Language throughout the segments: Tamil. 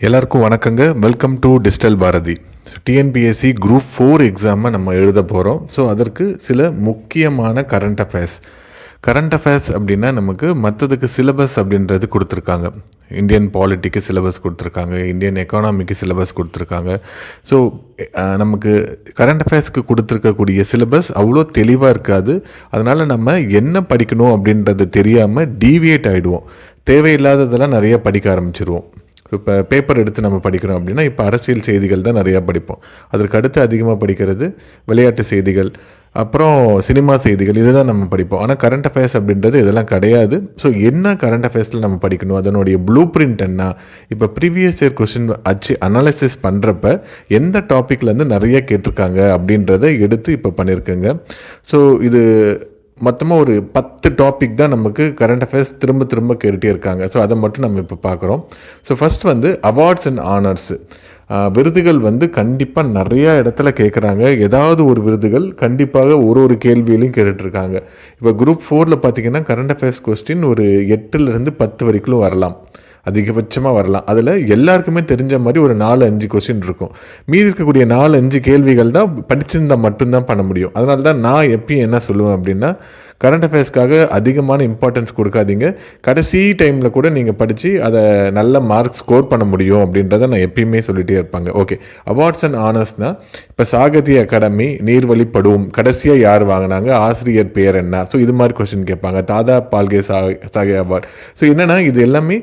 எல்லாருக்கும் வணக்கங்க. Welcome to digital Bharathi. TNPSC group 4 எக்ஸாமை நம்ம எழுத போகிறோம். ஸோ அதற்கு சில முக்கியமான கரண்ட் அஃபேர்ஸ் அப்படின்னா நமக்கு மற்றதுக்கு சிலபஸ் அப்படின்றது கொடுத்துருக்காங்க. இந்தியன் பாலிட்டிக்கு சிலபஸ் கொடுத்துருக்காங்க, இந்தியன் எக்கானமிக்கு சிலபஸ் கொடுத்துருக்காங்க. ஸோ நமக்கு கரண்ட் அஃபேர்ஸ்க்கு கொடுத்துருக்கக்கூடிய சிலபஸ் அவ்வளோ தெளிவாக இருக்காது. அதனால் நம்ம என்ன படிக்கணும் அப்படின்றது தெரியாமல் டீவியேட் ஆகிடுவோம். தேவையில்லாததெல்லாம் நிறைய படிக்க ஆரம்பிச்சிருவோம். இப்போ பேப்பர் எடுத்து நம்ம படிக்கிறோம் அப்படின்னா இப்போ அரசியல் செய்திகள் தான் நிறையா படிப்போம். அதற்கு அடுத்து அதிகமாக படிக்கிறது விளையாட்டு செய்திகள், அப்புறம் சினிமா செய்திகள், இதுதான் நம்ம படிப்போம். ஆனால் கரண்ட் அஃபேர்ஸ் அப்படின்றது இதெல்லாம் கிடையாது. ஸோ என்ன கரண்ட் அஃபேர்ஸில் நம்ம படிக்கணும், அதனுடைய ப்ளூ பிரிண்ட் என்ன, இப்போ ப்ரீவியஸ் இயர் கொஸ்டின் வச்சு அனாலிசிஸ் பண்ணுறப்ப எந்த டாப்பிக்லேருந்து நிறைய கேட்டிருக்காங்க அப்படின்றத எடுத்து இப்போ பண்ணியிருக்கேங்க. ஸோ இது மொத்தமாக ஒரு 10 டாபிக் தான் நமக்கு கரண்ட் அஃபேர்ஸ் திரும்ப திரும்ப கேட்டுகிட்டே இருக்காங்க. ஸோ அதை மட்டும் நம்ம இப்போ பார்க்குறோம். ஸோ ஃபஸ்ட் அவார்ட்ஸ் அண்ட் ஆனர்ஸு, விருதுகள் கண்டிப்பாக நிறையா இடத்துல கேட்குறாங்க. ஏதாவது ஒரு விருதுகள் கண்டிப்பாக ஒரு கேள்வியிலையும் கேட்டுட்ருக்காங்க. இப்போ குரூப் 4 பார்த்திங்கன்னா கரண்ட் அஃபேர்ஸ் கொஸ்டின் ஒரு 8லேருந்து 10 வரைக்கும் வரலாம், அதிகபட்சமாக வரலாம். அதில் எல்லாருக்குமே தெரிஞ்ச மாதிரி ஒரு 4-5 கொஸ்டின் இருக்கும். மீதி இருக்கக்கூடிய 4-5 கேள்விகள் தான் படிச்சிருந்தால் மட்டும்தான் பண்ண முடியும். அதனால தான் நான் எப்பயும் என்ன சொல்லுவேன் அப்படின்னா, கரண்ட் அஃபேர்ஸ்க்காக அதிகமான இம்பார்ட்டன்ஸ் கொடுக்காதீங்க. கடைசி டைமில் கூட நீங்கள் படித்து அதை நல்ல மார்க் ஸ்கோர் பண்ண முடியும் அப்படின்றத நான் எப்பயுமே சொல்லிகிட்டே இருப்பாங்க. ஓகே, அவார்ட்ஸ் அண்ட் ஆனர்ஸ்னால் இப்போ சாகித்ய அகாடமி நீர்வழிப்படுவோம் கடைசியாக யார் வாங்கினாங்க, ஆசிரியர் பேர் என்ன, ஸோ இது மாதிரி கொஸ்டின் கேட்பாங்க. தாதா பால்கே சாகே அவார்ட். ஸோ என்னென்னா இது எல்லாமே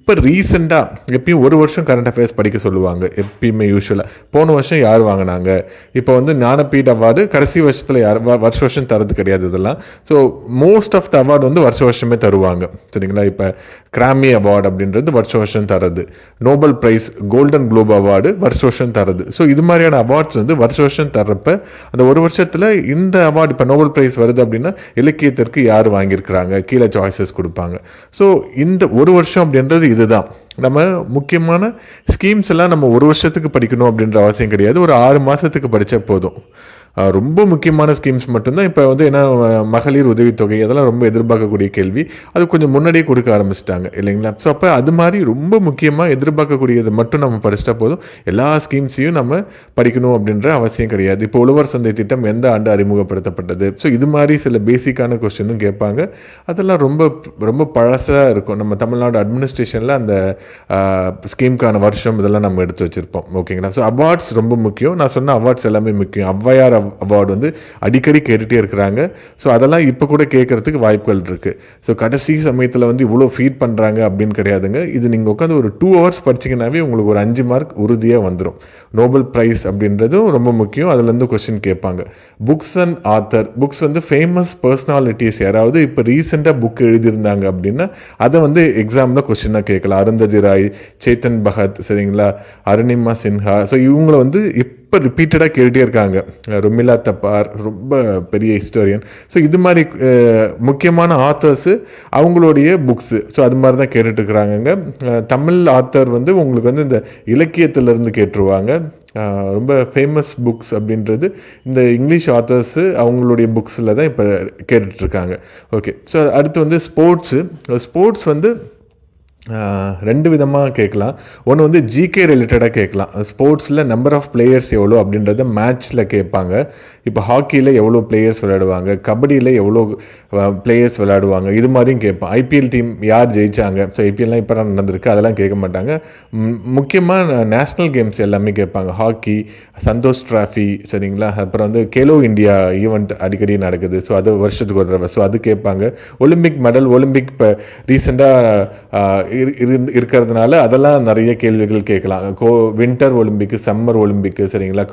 இப்போ ரீசெண்டாக எப்பயும் ஒரு வருஷம் கரண்ட் அஃபேர்ஸ் படிக்க சொல்லுவாங்க எப்பயுமே யூஸ்வலாக. போன வருஷம் யார் வாங்கினாங்க, இப்போ ஞானபீட் அவார்டு கடைசி வருஷத்தில் யார் வருஷம் தரது கிடையாது இதெல்லாம். So most of the award வருஷமே தருவாங்க, சரிங்களா. இப்போ கிராமி அவார்டு அப்படின்றது வருஷம் தரது, Nobel prize, Golden Globe award வருஷம் தரது. ஸோ இது மாதிரியான அவார்ட்ஸ் வருஷம் தர்றப்ப அந்த ஒரு வருஷத்தில் இந்த அவார்டு இப்போ நோபல் ப்ரைஸ் வருது அப்படின்னா இலக்கியத்திற்கு யார் வாங்கியிருக்கிறாங்க கீழே சாய்ஸஸ் கொடுப்பாங்க. ஸோ இந்த ஒரு வருஷம் அப்படின்றது இதுதான். நம்ம முக்கியமான ஸ்கீம்ஸ் எல்லாம் நம்ம ஒரு வருஷத்துக்கு படிக்கணும் அப்படின்ற அவசியம் கிடையாது. ஒரு 6 மாதத்துக்கு படித்தா போதும். ரொம்ப முக்கியமான ஸ்கீம்ஸ் மட்டும்தான். இப்போ என்ன மகளிர் உதவித்தொகை அதெல்லாம் ரொம்ப எதிர்பார்க்கக்கூடிய கேள்வி, அது கொஞ்சம் முன்னாடியே கொடுக்க ஆரம்பிச்சிட்டாங்க இல்லைங்களா. ஸோ அப்போ அது மாதிரி ரொம்ப முக்கியமாக எதிர்பார்க்கக்கூடியது மட்டும் நம்ம படிச்சிட்டா போதும். எல்லா ஸ்கீம்ஸையும் நம்ம படிக்கணும் அப்படின்ற அவசியம் கிடையாது. இப்போ உழவர் சந்தை திட்டம் எந்த ஆண்டு அறிமுகப்படுத்தப்பட்டது, ஸோ இது மாதிரி சில பேசிக்கான கொஸ்டினும் கேட்பாங்க. அதெல்லாம் ரொம்ப ரொம்ப பழசாக இருக்கும். நம்ம தமிழ்நாடு அட்மினிஸ்ட்ரேஷனில் அந்த ஸ்கீமுக்கான வருஷம் இதெல்லாம் நம்ம எடுத்து வச்சுருப்போம், ஓகேங்களா. ஸோ அவார்ட்ஸ் ரொம்ப முக்கியம். நான் சொன்ன அவார்ட்ஸ் எல்லாமே முக்கியம். ஔவையார் அவார்டு அடிக்கடி கேட்டுகிட்டே இருக்கிறாங்க. ஸோ அதெல்லாம் இப்போ கூட கேட்கறதுக்கு வாய்ப்புகள் இருக்குது. ஸோ கடைசி சமயத்தில் இவ்வளோ ஃபீட் பண்ணுறாங்க அப்படின்னு கிடையாதுங்க. இது நீங்கள் உட்காந்து ஒரு 2 hours படிச்சிங்கனாவே உங்களுக்கு ஒரு 5 மார்க் உறுதியாக வந்துடும். நோபல் ப்ரைஸ் அப்படின்றதும் ரொம்ப முக்கியம், அதுலேருந்து கொஸ்டின் கேட்பாங்க. Books and author, books famous personalities யாராவது இப்போ ரீசெண்டாக புக் எழுதியிருந்தாங்க அப்படின்னா அதை எக்ஸாமில் கொஸ்டினாக கேட்கலாம். அருந்ததி ராய், சேத்தன் பகத், சரிங்களா, அருணிமா சின்ஹா. ஸோ இவங்களை இப்போ ரிப்பீட்டடாக கேட்டுகிட்டே இருக்காங்க. ருமிலா தப்பார் ரொம்ப பெரிய ஹிஸ்டோரியன். ஸோ இது மாதிரி முக்கியமான ஆத்தர்ஸு அவங்களுடைய புக்ஸு, ஸோ அது மாதிரி தான் கேட்டுட்ருக்குறாங்கங்க. தமிழ் ஆத்தர் உங்களுக்கு இந்த இலக்கியத்திலேருந்து கேட்டுருவாங்க. ரொம்ப ஃபேமஸ் புக்ஸ் அப்படின்றது இந்த இங்கிலீஷ் ஆத்தர்ஸு அவங்களுடைய புக்ஸில் தான் இப்போ கேட்டுட்ருக்காங்க. ஓகே, ஸோ அடுத்து ஸ்போர்ட்ஸ் 2 விதமாக கேட்கலாம். ஒன்று ஜிகே ரிலேட்டடாக கேட்கலாம். ஸ்போர்ட்ஸில் நம்பர் ஆஃப் பிளேயர்ஸ் எவ்வளோ அப்படின்றத மேட்ச்சில் கேட்பாங்க. இப்போ ஹாக்கியில் எவ்வளோ பிளேயர்ஸ் விளையாடுவாங்க, கபடியில் எவ்வளோ பிளேயர்ஸ் விளையாடுவாங்க, இது மாதிரியும் கேட்பான். ஐபிஎல் டீம் யார் ஜெயித்தாங்க, ஸோ ஐபிஎல்லாம் இப்போ தான் நடந்திருக்கு, அதெல்லாம் கேட்க மாட்டாங்க. முக்கியமாக நேஷ்னல் கேம்ஸ் எல்லாமே கேட்பாங்க. ஹாக்கி, சந்தோஷ் ட்ராஃபி, சரிங்களா. அப்புறம் கேலோ இந்தியா ஈவெண்ட் அடிக்கடி நடக்குது, ஸோ அது வருஷத்துக்கு ஒரு தடவை, ஸோ அது கேட்பாங்க. ஒலிம்பிக் மெடல், ஒலிம்பிக் இப்போ ரீசெண்டாக இருக்கிறதுனால அதெல்லாம் நிறைய கேள்விகள் கேட்கலாம். வின்டர் ஒலிம்பிக்கு, சம்மர் ஒலிம்பிக்கு, சரிங்களா.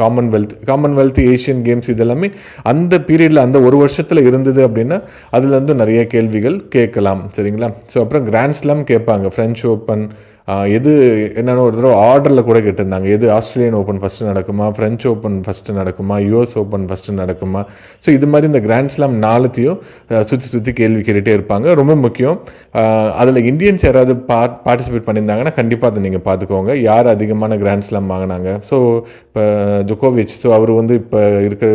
காமன்வெல்த், ஏஷியன் கேம்ஸ் இதெல்லாமே அந்த பீரியடில் அந்த ஒரு வருஷத்தில் இருந்தது அப்படின்னா அதுலேருந்து நிறைய கேள்விகள் கேட்கலாம், சரிங்களா. ஸோ அப்புறம் கிராண்ட் ஸ்லாம் கேட்பாங்க. ஃப்ரெஞ்ச் ஓப்பன் எது என்னென்ன ஒரு தடவை ஆர்டரில் கூட கேட்டிருந்தாங்க. எது ஆஸ்திரேலியன் ஓப்பன் ஃபஸ்ட்டு நடக்குமா, ஃப்ரெஞ்ச் ஓப்பன் ஃபஸ்ட்டு நடக்குமா, யூஎஸ் ஓப்பன் ஃபஸ்ட்டு நடக்குமா. ஸோ இது மாதிரி இந்த கிராண்ட் ஸ்லாம் 4த்தையும் சுற்றி கேள்வி கேட்டுகிட்டே இருப்பாங்க. ரொம்ப முக்கியம். அதில் இந்தியன்ஸ் யாராவது பார்ட்டிசிபேட் பண்ணியிருந்தாங்கன்னா கண்டிப்பாக அதை நீங்கள் பார்த்துக்கோங்க. யார் அதிகமான கிராண்ட் ஸ்லாம் வாங்கினாங்க. ஸோ இப்போ ஜோகோவிச், ஸோ அவர் இப்போ இருக்கிற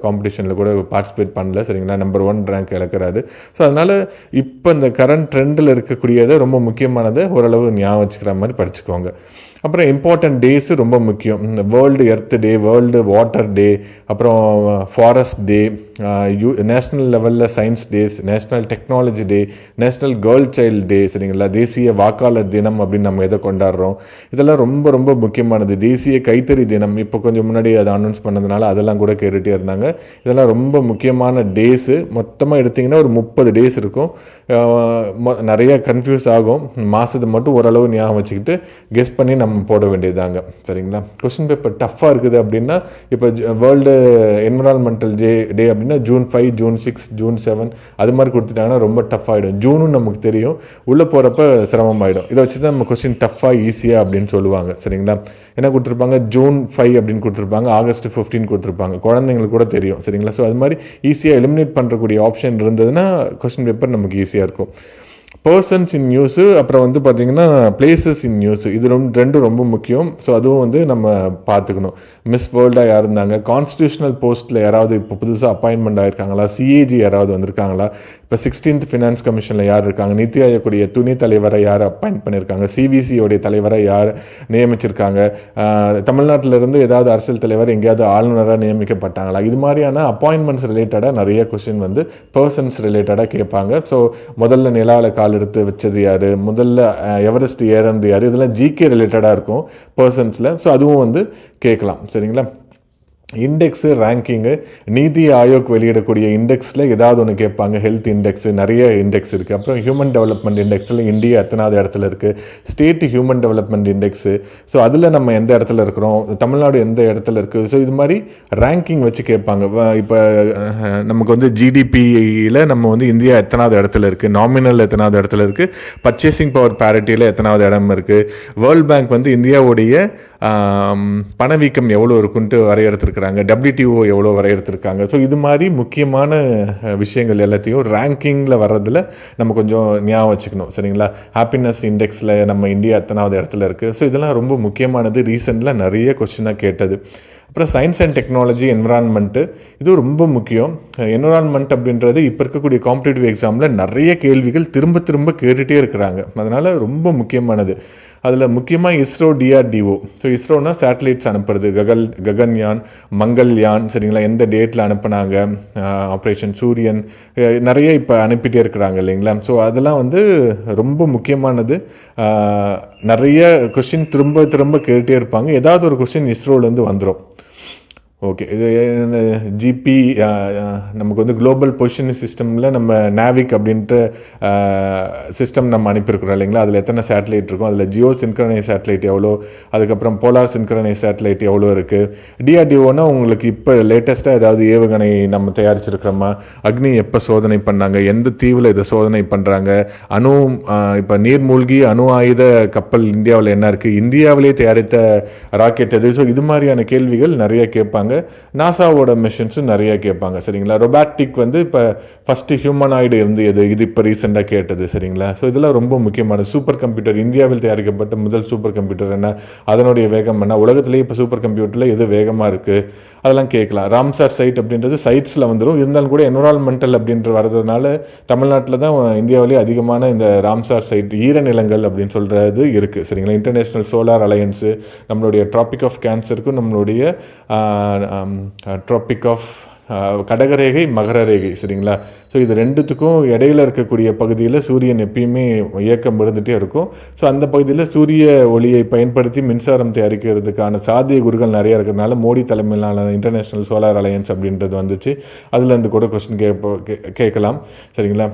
காம்படிஷனில் கூட பார்ட்டிசிபேட் பண்ணல, சரிங்களா. Number 1 rank இழக்கிறாரு. ஸோ அதனால் இப்போ இந்த கரண்ட் ட்ரெண்டில் இருக்கக்கூடியதை ரொம்ப முக்கியமானதை ஓரளவு ஞாபகம் வச்சுக்கலாம். படிச்சுக்கிற மாதிரி படிச்சுக்கோங்க. அப்புறம் இம்பார்ட்டன்ட் டேஸு ரொம்ப முக்கியம். இந்த வேர்ல்டு எர்த் டே, வேர்ல்டு வாட்டர் டே, அப்புறம் ஃபாரஸ்ட் டே, நேஷ்னல் லெவலில் சயின்ஸ் டேஸ், நேஷ்னல் டெக்னாலஜி டே, நேஷ்னல் கேர்ள் சைல்டு டே, சரிங்களா, தேசிய வாக்காளர் தினம் அப்படின்னு நம்ம எதை கொண்டாடுறோம். இதெல்லாம் ரொம்ப ரொம்ப முக்கியமானது. தேசிய கைத்தறி தினம் இப்போ கொஞ்சம் முன்னாடி அதை அனௌன்ஸ் பண்ணதுனால அதெல்லாம் கூட கேட்டுகிட்டே இருந்தாங்க. இதெல்லாம் ரொம்ப முக்கியமான டேஸு. மொத்தமாக எடுத்திங்கன்னா ஒரு 30 டேஸ் இருக்கும். நிறைய கன்ஃபியூஸ் ஆகும். மாதத்தை மட்டும் ஓரளவு ஞாபகம் வச்சுக்கிட்டு கெஸ் பண்ணி நம்ம போட வேண்டியதாங்க. சரிங்களா, கொஸ்டின் பேப்பர் டஃப்பாக இருக்குது அப்படின்னா இப்போ வேர்ல்டு என்விரான்மெண்டல் டே அப்படின்னா June 5, June 6, June 7 அது மாதிரி கொடுத்துட்டாங்கன்னா ரொம்ப டஃப் ஆகிடும். ஜூனும் நமக்கு தெரியும், உள்ளே போகிறப்ப சிரமமாயிடும். இதை வச்சு தான் நம்ம கொஸ்டின் டஃப்பாக ஈஸியாக அப்படின்னு சொல்லுவாங்க. சரிங்களா, என்ன கொடுத்துருப்பாங்க, June 5 அப்படின்னு கொடுத்துருப்பாங்க, August 15 கொடுத்துருப்பாங்க. குழந்தைங்களுக்கு கூட தெரியும். சரிங்களா, ஸோ அது மாதிரி ஈஸியாக எலிமினேட் பண்ணுறக்கூடிய ஆப்ஷன் இருந்ததுன்னா கொஸ்டின் பேப்பர் நமக்கு ஈஸியாக இருக்கும். பர்சன்ஸ் இன் நியூஸு, அப்புறம் வந்து பார்த்திங்கன்னா பிளேசஸ் இன் நியூஸு, இது ரெண்டும் ரொம்ப முக்கியம். ஸோ அதுவும் வந்து நம்ம பார்த்துக்கணும். மிஸ் வேர்ல்டாக யார் இருந்தாங்க, கான்ஸ்டியூஷனல் போஸ்ட்டில் யாராவது இப்போ புதுசாக அப்பாயின்மெண்ட் ஆகிருக்காங்களா, சிஏஜி யாராவது வந்திருக்காங்களா, இப்போ 16th ஃபினான்ஸ் கமிஷனில் யார் இருக்காங்க, நித்தி ஆயோக்குடைய துணை தலைவரை யார் அப்பாயின்ட் பண்ணியிருக்காங்க, சிபிசியோடைய தலைவரை யார் நியமிச்சிருக்காங்க, தமிழ்நாட்டிலிருந்து ஏதாவது அரசியல் தலைவர் எங்கேயாவது ஆளுநராக நியமிக்கப்பட்டாங்களா, இது மாதிரியான அப்பாயின்மெண்ட்ஸ் ரிலேட்டடாக நிறைய கொஸ்டின் வந்து பர்சன்ஸ் ரிலேட்டடாக கேட்பாங்க. ஸோ முதல்ல நிலாவில் கால் எடுத்து வச்சது யார், முதல்ல எவரெஸ்ட் ஏறது யார், இதெல்லாம் ஜிகே ரிலேட்டடாக இருக்கும் பர்சன்ஸில். ஸோ அதுவும் வந்து கேட்கலாம். சரிங்களா, இண்டெக்ஸு, ரேங்கிங்கு, நீதி ஆயோக் வெளியிடக்கூடிய இண்டெக்ஸில் ஏதாவது ஒன்று கேட்பாங்க. ஹெல்த் இண்டெக்ஸு, நிறைய இண்டெக்ஸ் இருக்குது. அப்புறம் ஹியூமன் டெவலப்மெண்ட் இண்டெக்ஸில் இந்தியா எத்தனாவது இடத்துல இருக்குது, state human development index, so அதில் நம்ம எந்த இடத்துல இருக்கிறோம், தமிழ்நாடு எந்த இடத்துல இருக்குது, ஸோ இது மாதிரி ரேங்கிங் வச்சு கேட்பாங்க. இப்போ நமக்கு வந்து ஜிடிபியில் நம்ம வந்து இந்தியா எத்தனாவது இடத்துல இருக்குது, நாமினல் எத்தனாவது இடத்துல இருக்குது, பர்ச்சேசிங் பவர் பேரிட்டியில் எத்தனாவது இடம் இருக்குது, வேர்ல்ட் பேங்க் வந்து இந்தியாவுடைய பணவீக்கம் எவ்வளோ இருக்குன்ட்டு வரையறுத்துருக்குறாங்க, WTO எவ்வளோ வரையறுத்துருக்காங்க. ஸோ இது மாதிரி முக்கியமான விஷயங்கள் எல்லாத்தையும் ரேங்கிங்கில் வர்றதில் நம்ம கொஞ்சம் ஞாபகம் வச்சுக்கணும். சரிங்களா, ஹாப்பினஸ் இண்டெக்ஸில் நம்ம இந்தியா எத்தனாவது இடத்துல இருக்குது. ஸோ இதெல்லாம் ரொம்ப முக்கியமானது. ரீசெண்டில் நிறைய கொஸ்டினாக கேட்டது. அப்புறம் சயின்ஸ் அண்ட் டெக்னாலஜி, என்விரான்மெண்ட்டு, இது ரொம்ப முக்கியம். என்விரான்மெண்ட் அப்படின்றது இப்போ இருக்கக்கூடிய காம்படிட்டிவ் எக்ஸாமில் நிறைய கேள்விகள் திரும்ப திரும்ப கேட்டுகிட்டே இருக்கிறாங்க. அதனால் ரொம்ப முக்கியமானது. அதில் முக்கியமாக இஸ்ரோ, DRDO. ஸோ இஸ்ரோனா சேட்டலைட்ஸ் அனுப்புறது, ககன்யான், மங்கள்யான், சரிங்களா, எந்த டேட்டில் அனுப்புனாங்க, ஆப்ரேஷன் சூரியன், நிறைய இப்போ அனுப்பிட்டே இருக்கிறாங்க இல்லைங்களா. ஸோ அதெல்லாம் வந்து ரொம்ப முக்கியமானது. நிறைய கொஸ்டின் திரும்ப திரும்ப கேட்டுகிட்டே இருப்பாங்க. ஏதாவது ஒரு கொஸ்டின் இஸ்ரோலேருந்து வந்துடும். ஓகே, இது ஜிபி நமக்கு வந்து குளோபல் பொசிஷனிங் சிஸ்டமில் நம்ம நாவிக் அப்படின்ட்டு சிஸ்டம் நம்ம அனுப்பியிருக்கிறோம் இல்லைங்களா. அதில் எத்தனை சேட்டலைட் இருக்கும், அதில் ஜியோ சின்க்ரனைஸ் சேட்டலைட் எவ்வளோ, அதுக்கப்புறம் போலார் சின்க்ரனைஸ் சேட்டலைட் எவ்வளோ இருக்குது. DRDOனா உங்களுக்கு இப்போ லேட்டஸ்ட்டாக ஏதாவது ஏவுகணை நம்ம தயாரிச்சிருக்கிறோமா, அக்னி எப்போ சோதனை பண்ணாங்க, எந்த தீவில் இதை சோதனை பண்ணுறாங்க, இப்போ நீர்மூழ்கி அணு ஆயுத கப்பல் இந்தியாவில் என்ன இருக்குது, இந்தியாவிலே தயாரித்த ராக்கெட் எது. ஸோ இது மாதிரியான கேள்விகள் நிறைய கேட்பாங்க. நாசாவோட மிஷன்ஸும் நிறைய கேட்பாங்க. சரிங்களா, ரொபாட்டிக் வந்து இப்போ ஃபஸ்ட்டு ஹியூமனாய்டு இது இப்போ ரீசெண்டாக கேட்டது. சரிங்களா, ஸோ இதெல்லாம் ரொம்ப முக்கியமான. சூப்பர் கம்ப்யூட்டர், இந்தியாவில் தயாரிக்கப்பட்ட முதல் சூப்பர் கம்ப்யூட்டர் என்ன, அதனுடைய வேகம் என்ன, உலகத்திலேயே இப்போ சூப்பர் கம்ப்யூட்டரில் எது வேகமாக இருக்குது, அதெல்லாம் கேட்கலாம். ராம்சார் சைட் அப்படின்றது சைட்ஸில் வந்துடும். இருந்தாலும் கூட என்விரான்மெண்டல் அப்படின்ற வரதுனால தமிழ்நாட்டில் தான் இந்தியாவிலேயே அதிகமான இந்த ராம்சார் சைட் ஈரநிலங்கள் அப்படின்னு சொல்கிறது இருக்குது. சரிங்களா, இன்டர்நேஷ்னல் சோலார் அலையன்ஸு, நம்மளுடைய ட்ராபிக் ஆஃப் கேன்சருக்கும் நம்மளுடைய ட்ராபிக் ஆஃப் கடகரேகை, மகரரேகை. சரிங்களா, ஸோ இது ரெண்டுத்துக்கும் இடையில இருக்கக்கூடிய பகுதியில் சூரியன் எப்பயுமே இயக்கம் இருந்துகிட்டே இருக்கும். ஸோ அந்த பகுதியில் சூரிய ஒளியை பயன்படுத்தி மின்சாரம் தயாரிக்கிறதுக்கான சாத்தியக்கூறுகள் நிறையா இருக்கிறதுனால மோடி தலைமையிலான இன்டர்நேஷ்னல் சோலார் அலையன்ஸ் அப்படின்றது வந்துச்சு. அதுலேருந்து கூட கொஸ்டின் கேட்கலாம். சரிங்களா,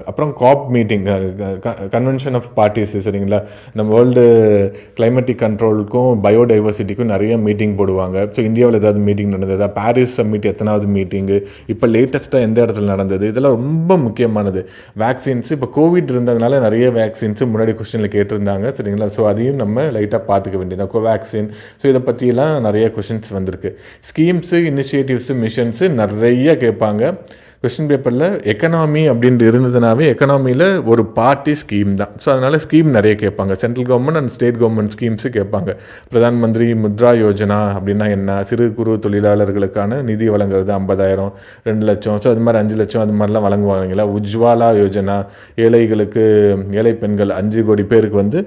அப்புறம் காப் மீட்டிங், கன்வென்ஷன் ஆஃப் பார்ட்டிஸ். சரிங்களா, நம்ம வேர்ல்டு கிளைமேட்டிக் கண்ட்ரோலுக்கும் பயோடைவர்சிட்டிக்கும் நிறைய மீட்டிங் போடுவாங்க. ஸோ இந்தியாவில் ஏதாவது மீட்டிங் நடந்ததா, பாரிஸ் சம்மிட் எத்தனாவது மீட்டிங்கு, இப்போ லேட்டஸ்ட்டாக எந்த இடத்துல நடந்தது, இதெல்லாம் ரொம்ப முக்கியமானது. வேக்சின்ஸ், இப்போ கோவிட் இருந்ததுனால நிறைய வேக்சின்ஸு முன்னாடி கொஸ்டினில் கேட்டிருந்தாங்க. சரிங்களா, ஸோ அதையும் நம்ம லைட்டாக பார்த்துக்க வேண்டியது. கோவேக்சின், ஸோ இதை பற்றியெல்லாம் நிறைய கொஷின்ஸ் வந்திருக்கு. ஸ்கீம்ஸு, இனிஷியேட்டிவ்ஸு, மிஷன்ஸு நிறைய கேட்பாங்க. கொஸ்டின் பேப்பரில் எக்கனாமி அப்படின்ட்டு இருந்ததுனாவே எக்கனாமியில் ஒரு பார்ட்டி ஸ்கீம் தான். ஸோ அதனால் ஸ்கீம் நிறைய கேட்பாங்க. Central government and state government schemes கேட்பாங்க. பிரதான் மந்திரி முத்ரா யோஜனா அப்படின்னா என்ன, சிறு குறு தொழிலாளர்களுக்கான நிதி வழங்குறது 50,000, 2 லட்சம், ஸோ அது மாதிரி 5 லட்சம் அது மாதிரிலாம் வழங்குவாங்களா. உஜ்வாலா யோஜனா, ஏழைகளுக்கு, ஏழை பெண்கள் 5 கோடி பேருக்கு வந்து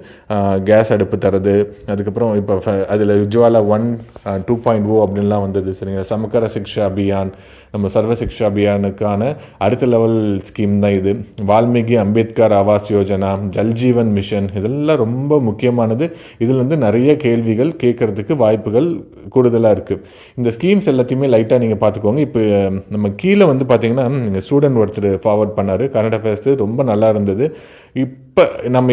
கேஸ் அடுப்பு தரது. அதுக்கப்புறம் இப்போ அதில் உஜ்வாலா 1 2.0 அப்படின்லாம் வந்தது. சரிங்களா. சமக்கர சிக்ஷா அபியான், நம்ம சர்வ சிக்ஷா அபியானுக்கான அடுத்த லெவல் ஸ்கீம் தான் இது. வால்மீகி அம்பேத்கர் ஆவாஸ் யோஜனா, ஜல்ஜீவன் மிஷன், இதெல்லாம் ரொம்ப முக்கியமானது. இதில் வந்து நிறைய கேள்விகள் கேட்கறதுக்கு வாய்ப்புகள் கூடுதலாக இருக்குது. இந்த ஸ்கீம்ஸ் எல்லாத்தையுமே லைட்டாக நீங்கள் பார்த்துக்கோங்க. இப்போ நம்ம கீழே வந்து பார்த்தீங்கன்னா நீங்கள் ஸ்டூடெண்ட் ஒருத்தர் ஃபார்வர்ட் பண்ணார் கரண்ட் அஃபேர்ஸ், ரொம்ப நல்லா இருந்தது.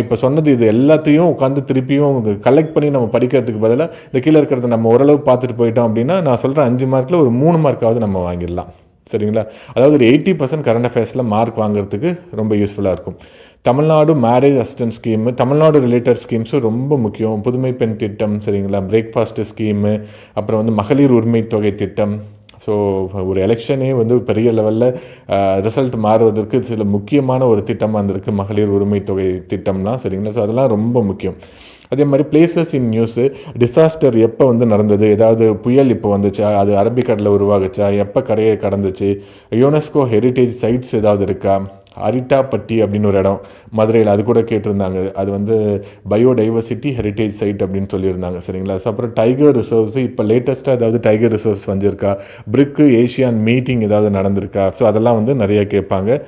இப்போ சொன்னது இது எல்லாத்தையும் உட்காந்து திருப்பியும் கலெக்ட் பண்ணி நம்ம படிக்கிறதுக்கு பதிலாக இந்த கீழே இருக்கிறத நம்ம ஓரளவு பார்த்துட்டு போயிட்டோம் அப்படின்னா நான் சொல்கிறேன் 5 மார்க்கில் ஒரு 3 மார்க்காவது நம்ம வாங்கிடலாம். சரிங்களா. அதாவது ஒரு 80% கரண்ட் அஃபேர்ஸில் மார்க் வாங்குறதுக்கு ரொம்ப யூஸ்ஃபுல்லாக இருக்கும். Tamil Nadu marriage assistant scheme, Tamil Nadu related ஸ்கீம்ஸும் ரொம்ப முக்கியம். புதுமை பெண் திட்டம், சரிங்களா, பிரேக்ஃபாஸ்ட்டு ஸ்கீமு, அப்புறம் வந்து மகளிர் உரிமை தொகை திட்டம். ஸோ ஒரு எலெக்ஷனே வந்து பெரிய லெவலில் ரிசல்ட் மாறுவதற்கு சில முக்கியமான ஒரு திட்டமாக இருந்திருக்கு மகளிர் உரிமை தொகை திட்டம்லாம். சரிங்களா. ஸோ அதெல்லாம் ரொம்ப முக்கியம். அதே மாதிரி பிளேசஸ் இன் நியூஸு, டிசாஸ்டர் எப்போ வந்து நடந்தது, ஏதாவது புயல் இப்போ வந்துச்சா, அது அரபிக்கடலில் உருவாகுச்சா, எப்போ கரையை கடந்துச்சு, யுனெஸ்கோ ஹெரிட்டேஜ் சைட்ஸ் ஏதாவது இருக்கா, அரிட்டாப்பட்டி அப்படின்னு ஒரு இடம் மதுரையில், அது கூட கேட்டிருந்தாங்க. அது வந்து பயோடைவர்சிட்டி ஹெரிட்டேஜ் சைட் அப்படின்னு சொல்லியிருந்தாங்க. சரிங்களா. ஸோ அப்புறம் டைகர் ரிசர்வ்ஸ், இப்போ லேட்டஸ்ட்டாக ஏதாவது டைகர் ரிசர்வ்ஸ் வந்திருக்கா, பிரிக்கு ஏஷியான் மீட்டிங் ஏதாவது நடந்திருக்கா, ஸோ அதெல்லாம் வந்து நிறைய கேட்பாங்க.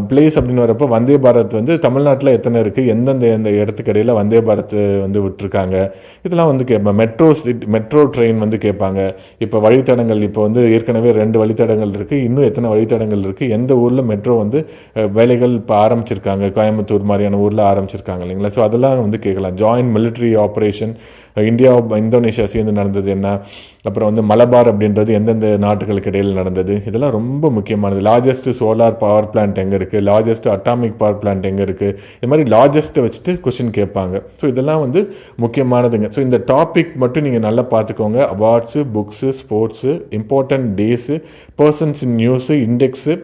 பிளேஸ் அப்படின்னு வரப்போ வந்தே பாரத் வந்து தமிழ்நாட்டில் எத்தனை இருக்குது, எந்தெந்த இடத்துக்கு இடையில் வந்தே பாரத் வந்து விட்டுருக்காங்க, இதெல்லாம் வந்து கேட்பாங்க. மெட்ரோ ட்ரெயின் வந்து கேட்பாங்க. இப்போ வழித்தடங்கள், இப்போ வந்து ஏற்கனவே 2 வழித்தடங்கள் இருக்குது, இன்னும் எத்தனை வழித்தடங்கள் இருக்குது, எந்த ஊரில் மெட்ரோ வந்து வேலைகள் இப்போ ஆரம்பிச்சிருக்காங்க, கோயம்புத்தூர் மாதிரியான ஊரில் ஆரம்பிச்சிருக்காங்க இல்லைங்களா. ஸோ அதெல்லாம் வந்து கேட்கலாம். Joint military operation India Indonesia சேர்ந்து நடந்தது என்ன, அப்புறம் வந்து மலபார் அப்படின்றது எந்தெந்த நாட்டுகளுக்கு இடையில் நடந்தது, இதெல்லாம் ரொம்ப முக்கியமானது. லார்ஜஸ்ட் சோலார் பவர் பிளான்ட் எங்கே இருக்குது, லார்ஜஸ்ட் அட்டாமிக் பவர் பிளான்ட் எங்கே இருக்குது, இது மாதிரி லார்ஜஸ்ட்டை வச்சுட்டு கொஸ்டின் கேட்பாங்க. ஸோ இதெல்லாம் வந்து முக்கியமானதுங்க. ஸோ இந்த டாபிக் மட்டும் நீங்கள் நல்லா பார்த்துக்கோங்க. Awards, books, sports, important days, persons in news, index,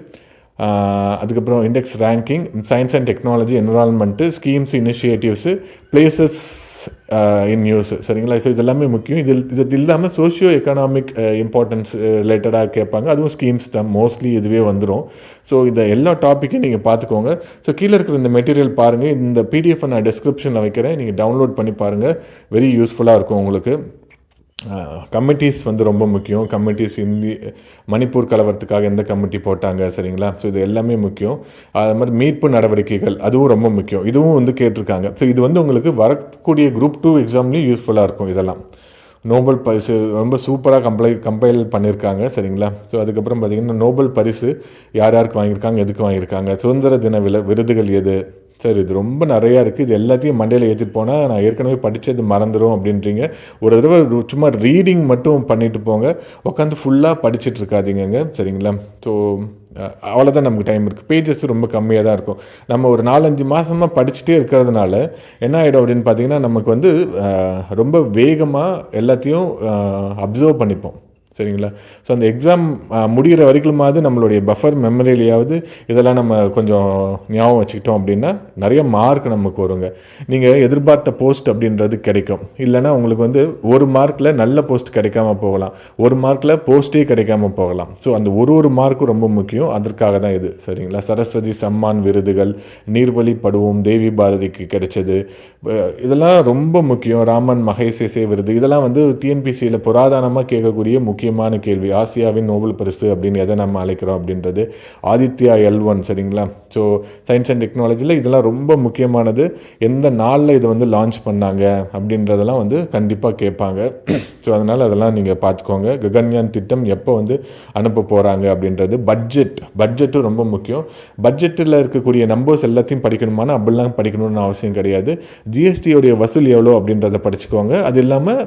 அதுக்கப்புறம் index ranking, science and technology, environment, schemes, initiatives, places in news. சரிங்களா. ஸோ இதெல்லாமே முக்கியம். இது இல்லாமல் சோஷியோ எக்கனாமிக் இம்பார்ட்டன்ஸ் ரிலேட்டடாக கேட்பாங்க. அதுவும் ஸ்கீம்ஸ் தான் மோஸ்ட்லி இதுவே வந்துடும். ஸோ இந்த எல்லா டாப்பிக்கையும் நீங்கள் பார்த்துக்கோங்க. ஸோ கீழே இருக்கிற இந்த மெட்டீரியல் பாருங்கள். இந்த பிடிஎஃப் நான் டிஸ்கிரிப்ஷனில் வைக்கிறேன், நீங்கள் டவுன்லோட் பண்ணி பாருங்கள். வெரி யூஸ்ஃபுல்லாக இருக்கும் உங்களுக்கு. கமிட்டிஸ் வந்து ரொம்ப முக்கியம். கமிட்டிஸ் மணிப்பூர் கலவரத்துக்காக எந்த கமிட்டி போட்டாங்க, சரிங்களா. ஸோ இது எல்லாமே முக்கியம். அது மாதிரி மீட்பு நடவடிக்கைகள், அதுவும் ரொம்ப முக்கியம். இதுவும் வந்து கேட்டிருக்காங்க. ஸோ இது வந்து உங்களுக்கு வரக்கூடிய குரூப் 2 எக்ஸாம்லேயும் யூஸ்ஃபுல்லாக இருக்கும். இதெல்லாம் நோபல் பரிசு ரொம்ப சூப்பராக கம்பைல் பண்ணியிருக்காங்க. சரிங்களா. ஸோ அதுக்கப்புறம் பார்த்திங்கன்னா நோபல் பரிசு யார் யாருக்கு வாங்கியிருக்காங்க, எதுக்கு வாங்கியிருக்காங்க, சுதந்திர தின விருதுகள் எது. சரி, இது ரொம்ப நிறையா இருக்குது. இது எல்லாத்தையும் மண்டையில் ஏற்றிட்டு போனால் நான் ஏற்கனவே படித்தது மறந்துடும் அப்படின்றீங்க. ஒரு தடவை சும்மா ரீடிங் மட்டும் பண்ணிட்டு போங்க, உட்காந்து ஃபுல்லாக படிச்சுட்டு இருக்காதீங்க. சரிங்களா. ஸோ அவ்வளோதான் நமக்கு டைம் இருக்குது. பேஜஸ் ரொம்ப கம்மியாக தான் இருக்கும். நம்ம ஒரு 4-5 மாதமாக படிச்சுட்டே இருக்கிறதுனால என்ன ஆகிடும் அப்படின்னு பார்த்தீங்கன்னா நமக்கு வந்து ரொம்ப வேகமாக எல்லாத்தையும் அப்சர்வ் பண்ணிப்போம். சரிங்களா. ஸோ அந்த எக்ஸாம் முடிகிற வரைக்குமாவது நம்மளுடைய பஃபர் மெமரியிலையாவது இதெல்லாம் நம்ம கொஞ்சம் ஞாபகம் வச்சுக்கிட்டோம் அப்படின்னா நிறைய மார்க் நமக்கு வருங்க. நீங்கள் எதிர்பார்த்த போஸ்ட் அப்படின்றது கிடைக்கும். இல்லைனா உங்களுக்கு வந்து 1 மார்க்கில் நல்ல போஸ்ட் கிடைக்காம போகலாம், 1 மார்க்கில் போஸ்ட்டே கிடைக்காம போகலாம். ஸோ அந்த ஒரு மார்க்கும் ரொம்ப முக்கியம். அதற்காக தான் இது. சரிங்களா. சரஸ்வதி சம்மான் விருதுகள், நீர்வழி படுவோம், தேவி பாரதிக்கு கிடைச்சது, இதெல்லாம் ரொம்ப முக்கியம். ராமன் மகேசேசே விருது, இதெல்லாம் வந்து டிஎன்பிசியில் புராதனமாக கேட்கக்கூடிய முக்கியமான கேள்வி. ஆசியாவின் நோபல் பரிசு அப்படின்னு எதை நம்ம அழைக்கிறோம் அப்படின்றது. ஆதித்யா L1. சரிங்களா. ஸோ சயின்ஸ் அண்ட் டெக்னாலஜியில் இதெல்லாம் ரொம்ப முக்கியமானது. எந்த நாளில் இதை வந்து லான்ச் பண்ணாங்க அப்படின்றதெல்லாம் வந்து கண்டிப்பாக கேட்பாங்க. ஸோ அதனால் அதெல்லாம் நீங்கள் பார்த்துக்கோங்க. ககன்யான் திட்டம் எப்போ வந்து அனுப்ப போகிறாங்க அப்படின்றது. பட்ஜெட்டும் ரொம்ப முக்கியம். பட்ஜெட்டில் இருக்கக்கூடிய நம்பர்ஸ் எல்லாத்தையும் படிக்கணுமானா அப்படிலாம் படிக்கணும்னு அவசியம் கிடையாது. ஜிஎஸ்டியோடைய வசூல் எவ்வளோ அப்படின்றத படிச்சுக்கோங்க. அது இல்லாமல்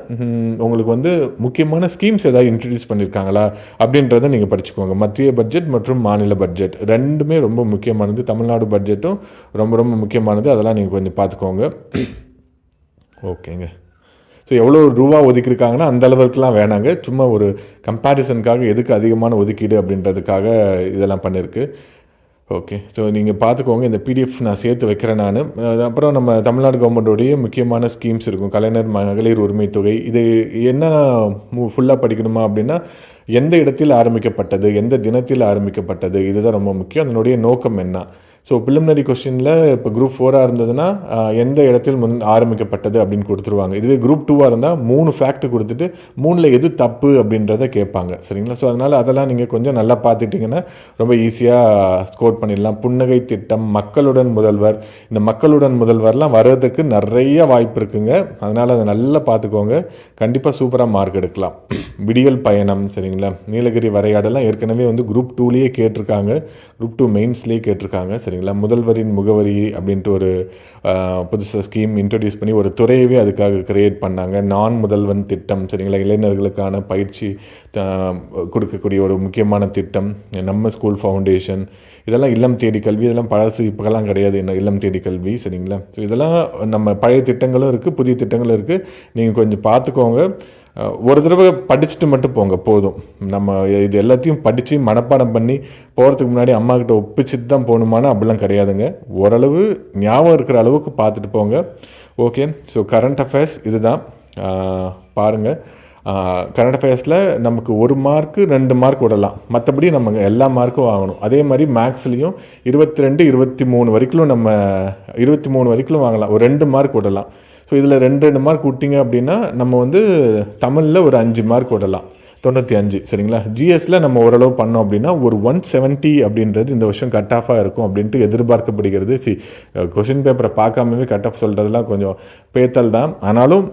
உங்களுக்கு வந்து முக்கியமான ஸ்கீம்ஸ் ஏதாவது இன்ட்ரடியூஸ் பண்ணியிருக்காங்களா அப்படின்றத நீங்கள் படிச்சுக்கோங்க. மத்திய பட்ஜெட் மற்றும் மாநில பட்ஜெட் ரெண்டுமே ரொம்ப முக்கியமானது. தமிழ்நாடு பட்ஜெட்டும் ரொம்ப ரொம்ப முக்கியமானது. அதெல்லாம் நீங்கள் கொஞ்சம் பார்த்துக்கோங்க. ஓகேங்க. ஸோ எவ்வளோ ரூபா ஒதுக்கியிருக்காங்கன்னா அந்த அளவுக்குலாம் வேணாங்க, சும்மா ஒரு கம்பேரிசனுக்காக எதுக்கு அதிகமான ஒதுக்கீடு அப்படின்றதுக்காக இதெல்லாம் பண்ணியிருக்கு. ஓகே, ஸோ நீங்கள் பார்த்துக்கோங்க, இந்த பிடிஎஃப் நான் சேர்த்து வைக்கிறேன் நான். அப்புறம் நம்ம தமிழ்நாடு கவர்மெண்ட்டோடைய முக்கியமான ஸ்கீம்ஸ் இருக்கும், கலைஞர் மகளிர் உரிமை தொகை. இது என்ன ஃபுல்லாக படிக்கணுமா அப்படின்னா, எந்த இடத்தில் ஆரம்பிக்கப்பட்டது, எந்த தினத்தில் ஆரம்பிக்கப்பட்டது, இதுதான் ரொம்ப முக்கியம். அதனுடைய நோக்கம் என்ன. ஸோ ப்ரிலிமினரி கொஸ்டினில் இப்போ குரூப் 4 இருந்ததுன்னா எந்த இடத்தில் ஆரம்பிக்கப்பட்டது அப்படின்னு கொடுத்துருவாங்க. இதுவே குரூப் 2 இருந்தால் 3 ஃபேக்ட் கொடுத்துட்டு 3ல் எது தப்பு அப்படின்றத கேட்பாங்க. சரிங்களா? ஸோ அதனால் அதெல்லாம் நீங்கள் கொஞ்சம் நல்லா பார்த்துட்டிங்கன்னா ரொம்ப ஈஸியாக ஸ்கோர் பண்ணிடலாம். புன்னகை திட்டம், மக்களுடன் முதல்வர், இந்த மக்களுடன் முதல்வர்லாம் வர்றதுக்கு நிறைய வாய்ப்பு இருக்குங்க. அதனால் அதை நல்லா பார்த்துக்கோங்க, கண்டிப்பாக சூப்பராக மார்க் எடுக்கலாம். விடியல் பயணம், சரிங்களா, நீலகிரி வரையாடெல்லாம் ஏற்கனவே வந்து குரூப் 2லேயே கேட்டிருக்காங்க, குரூப் 2 மெயின்ஸ்லேயே கேட்டிருக்காங்க. சரிங்களா? முதல்வரின் முகவரி அப்படின்ட்டு ஒரு புதுசாக ஸ்கீம் இன்ட்ரடியூஸ் பண்ணி ஒரு துறையவே அதுக்காக கிரியேட் பண்ணாங்க. நான் முதல்வன் திட்டம், சரிங்களா, இளைஞர்களுக்கான பயிற்சி கொடுக்கக்கூடிய ஒரு முக்கியமான திட்டம். நம்ம ஸ்கூல் ஃபவுண்டேஷன், இதெல்லாம் இல்லம் தேடி கல்வி, இதெல்லாம் பழசு, இப்போலாம் கிடையாது என்ன இல்லம் தேடி கல்வி. சரிங்களா? ஸோ இதெல்லாம் நம்ம பழைய திட்டங்களும் இருக்குது, புதிய திட்டங்களும் இருக்குது. நீங்கள் கொஞ்சம் பார்த்துக்கோங்க. ஒரு தடவை படிச்சுட்டு மட்டும் போங்க போதும். நம்ம இது எல்லாத்தையும் படித்து மனப்பாடம் பண்ணி போகிறதுக்கு முன்னாடி அம்மாக்கிட்ட ஒப்பிச்சுட்டு தான் போகணுமானா அப்படிலாம் கிடையாதுங்க. ஓரளவு ஞாபகம் இருக்கிற அளவுக்கு பார்த்துட்டு போங்க. ஓகே, ஸோ கரண்ட் அஃபேர்ஸ் இதுதான். பாருங்கள், கரண்ட் அஃபேர்ஸில் நமக்கு 1 மார்க்கு 2 மார்க் விடலாம், மற்றபடி நம்ம எல்லா மார்க்கும் வாங்கணும். அதே மாதிரி மேக்ஸ்லேயும் 22, 23 வரைக்கும் நம்ம 23 வரைக்கும் வாங்கலாம், ஒரு 2 மார்க் விடலாம். ஸோ இதில் 2 மார்க் விட்டிங்க அப்படின்னா நம்ம வந்து தமிழில் ஒரு 5 மார்க் விடலாம், 95. சரிங்களா? ஜிஎஸ்சில் நம்ம ஓரளவு பண்ணோம் அப்படின்னா ஒரு 170 அப்படின்றது இந்த வருஷம் கட் ஆஃபாக இருக்கும் அப்படின்ட்டு எதிர்பார்க்கப்படுகிறது. கொஷின் பேப்பரை பார்க்காமவே கட் ஆஃப் சொல்கிறதுலாம் கொஞ்சம் பேத்தல் தான். ஆனாலும்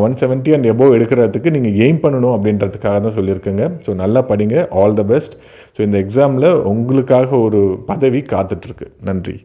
170 அண்ட் எபோவ் எடுக்கிறதுக்கு நீங்கள் எய்ம் பண்ணணும் அப்படின்றதுக்காக தான் சொல்லியிருக்கேங்க. ஸோ நல்லா படிங்க, ஆல் த பெஸ்ட். ஸோ இந்த எக்ஸாமில் உங்களுக்காக ஒரு பதவி காத்துட்ருக்கு. நன்றி.